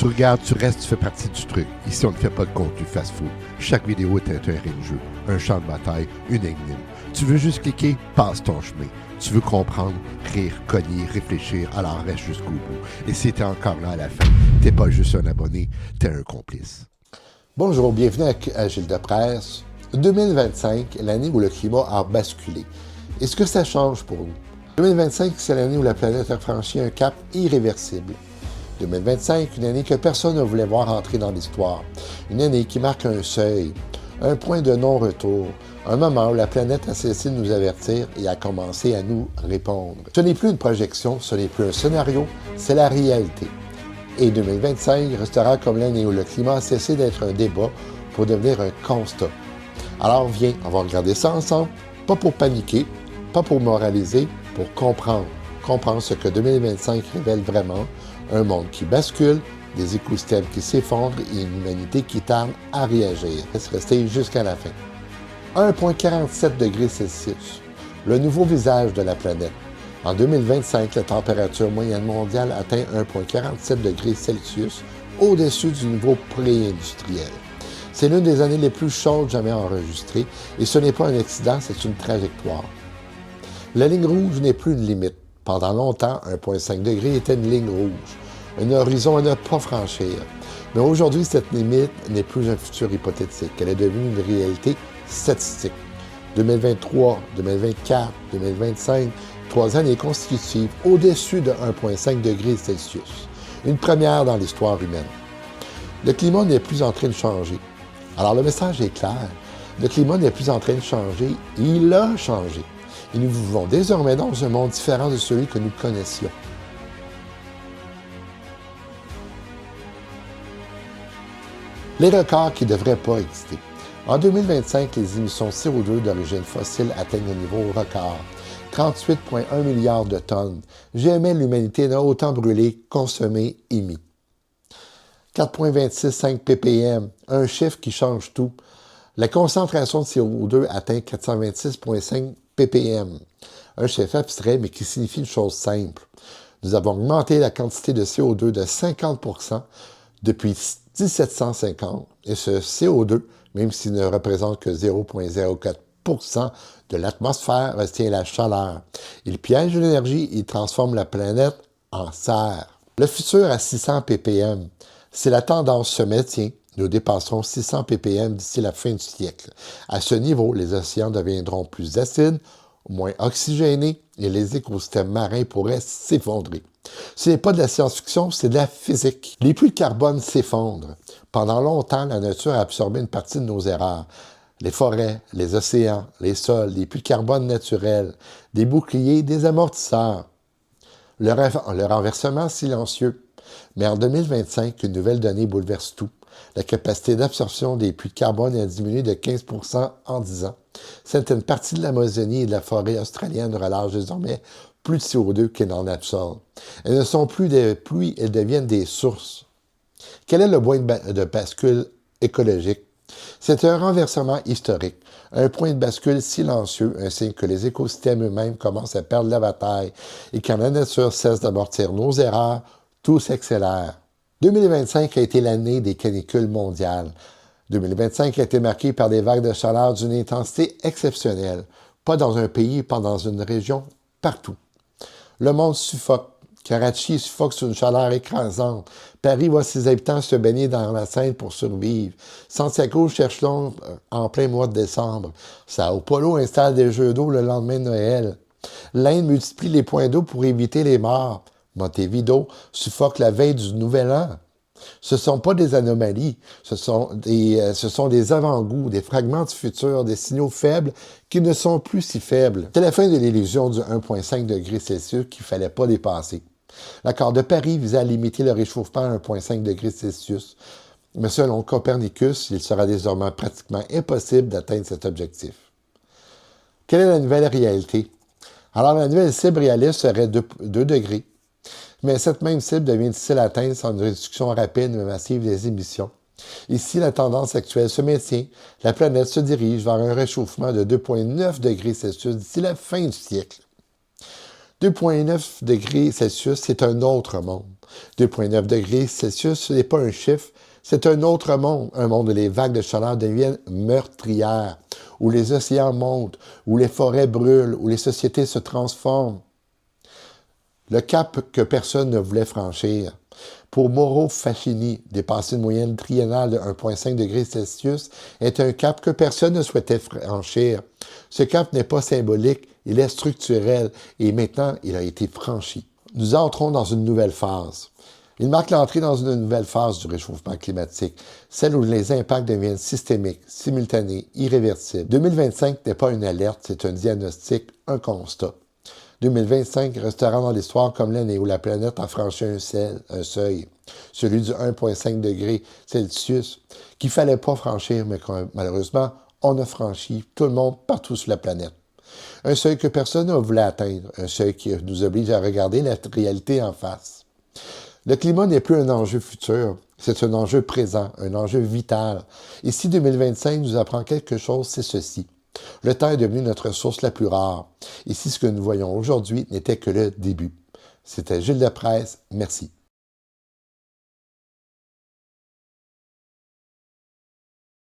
Tu regardes, tu restes, tu fais partie du truc. Ici, on ne fait pas de contenu fast-food. Chaque vidéo est un terrain de jeu, un champ de bataille, une énigme. Tu veux juste cliquer, passe ton chemin. Tu veux comprendre, rire, cogner, réfléchir, alors reste jusqu'au bout. Et si t'es encore là à la fin, t'es pas juste un abonné, t'es un complice. Bonjour, bienvenue à Gilles de Presse. 2025, l'année où le climat a basculé. Est-ce que ça change pour nous? 2025, c'est l'année où la planète a franchi un cap irréversible. 2025, une année que personne ne voulait voir entrer dans l'histoire. Une année qui marque un seuil, un point de non-retour, un moment où la planète a cessé de nous avertir et a commencé à nous répondre. Ce n'est plus une projection, ce n'est plus un scénario, c'est la réalité. Et 2025 restera comme l'année où le climat a cessé d'être un débat pour devenir un constat. Alors viens, on va regarder ça ensemble, pas pour paniquer, pas pour moraliser, pour comprendre. Comprendre ce que 2025 révèle vraiment, un monde qui bascule, des écosystèmes qui s'effondrent et une humanité qui tarde à réagir. Restez jusqu'à la fin. 1,47 degrés Celsius, le nouveau visage de la planète. En 2025, la température moyenne mondiale atteint 1,47 degrés Celsius, au-dessus du niveau pré-industriel. C'est l'une des années les plus chaudes jamais enregistrées, et ce n'est pas un accident, c'est une trajectoire. La ligne rouge n'est plus une limite. Pendant longtemps, 1,5 degré était une ligne rouge, un horizon à ne pas franchir. Mais aujourd'hui, cette limite n'est plus un futur hypothétique. Elle est devenue une réalité statistique. 2023, 2024, 2025, 3 années consécutives au-dessus de 1,5 degrés Celsius. Une première dans l'histoire humaine. Le climat n'est plus en train de changer. Alors le message est clair. Le climat n'est plus en train de changer. Il a changé. Et nous vivons désormais dans un monde différent de celui que nous connaissions. Les records qui ne devraient pas exister. En 2025, les émissions de CO2 d'origine fossile atteignent un niveau record. 38,1 milliards de tonnes. Jamais l'humanité n'a autant brûlé, consommé, émis. 4,265 ppm, un chiffre qui change tout. La concentration de CO2 atteint 426,5 ppm. Un chiffre abstrait, mais qui signifie une chose simple. Nous avons augmenté la quantité de CO2 de 50% depuis 1750, et ce CO2, même s'il ne représente que 0,04% de l'atmosphère, retient la chaleur. Il piège l'énergie et transforme la planète en serre. Le futur à 600 ppm. Si la tendance se maintient, nous dépasserons 600 ppm d'ici la fin du siècle. À ce niveau, les océans deviendront plus acides, moins oxygénés, et les écosystèmes marins pourraient s'effondrer. Ce n'est pas de la science-fiction, c'est de la physique. Les puits de carbone s'effondrent. Pendant longtemps, la nature a absorbé une partie de nos erreurs. Les forêts, les océans, les sols, les puits de carbone naturels, des boucliers, des amortisseurs. Le renversement silencieux. Mais en 2025, une nouvelle donnée bouleverse tout. La capacité d'absorption des puits de carbone a diminué de 15% en 10 ans. Certaines parties de l'Amazonie et de la forêt australienne relâchent désormais plus de CO2 qu'elles n'en absorbent. Elles ne sont plus des pluies, elles deviennent des sources. Quel est le point de bascule écologique? C'est un renversement historique, un point de bascule silencieux, un signe que les écosystèmes eux-mêmes commencent à perdre la bataille et quand la nature cesse d'amortir nos erreurs, tout s'accélère. 2025 a été l'année des canicules mondiales. 2025 a été marqué par des vagues de chaleur d'une intensité exceptionnelle, pas dans un pays, pas dans une région, partout. Le monde suffoque. Karachi suffoque sous une chaleur écrasante. Paris voit ses habitants se baigner dans la Seine pour survivre. Santiago cherche l'ombre en plein mois de décembre. Sao Paulo installe des jeux d'eau le lendemain de Noël. L'Inde multiplie les points d'eau pour éviter les morts. Montevideo suffoque la veille du Nouvel An. Ce ne sont pas des anomalies, ce sont des avant-goûts, des fragments du futur, des signaux faibles qui ne sont plus si faibles. C'est la fin de l'illusion du 1,5 degrés Celsius qu'il ne fallait pas dépasser. L'accord de Paris visait à limiter le réchauffement à 1,5 degrés Celsius, mais selon Copernicus, il sera désormais pratiquement impossible d'atteindre cet objectif. Quelle est la nouvelle réalité? Alors, la nouvelle cible réaliste serait 2 degrés. Mais cette même cible devient difficile à atteindre sans une réduction rapide mais massive des émissions. Ici, la tendance actuelle se maintient. La planète se dirige vers un réchauffement de 2,9 degrés Celsius d'ici la fin du siècle. 2,9 degrés Celsius, c'est un autre monde. 2,9 degrés Celsius, ce n'est pas un chiffre, c'est un autre monde. Un monde où les vagues de chaleur deviennent meurtrières, où les océans montent, où les forêts brûlent, où les sociétés se transforment. Le cap que personne ne voulait franchir. Pour Mauro Fascini, dépasser une moyenne triennale de 1,5 degrés Celsius est un cap que personne ne souhaitait franchir. Ce cap n'est pas symbolique, il est structurel et maintenant il a été franchi. Nous entrons dans une nouvelle phase. Il marque l'entrée dans une nouvelle phase du réchauffement climatique, celle où les impacts deviennent systémiques, simultanés, irréversibles. 2025 n'est pas une alerte, c'est un diagnostic, un constat. 2025 restera dans l'histoire comme l'année où la planète a franchi un seuil, celui du 1,5 degré Celsius, qu'il ne fallait pas franchir, mais que malheureusement, on a franchi, tout le monde, partout sur la planète. Un seuil que personne ne voulait atteindre, un seuil qui nous oblige à regarder la réalité en face. Le climat n'est plus un enjeu futur, c'est un enjeu présent, un enjeu vital. Et si 2025 nous apprend quelque chose, c'est ceci. Le temps est devenu notre ressource la plus rare. Et si ce que nous voyons aujourd'hui n'était que le début. C'était Gilles Depresse, merci.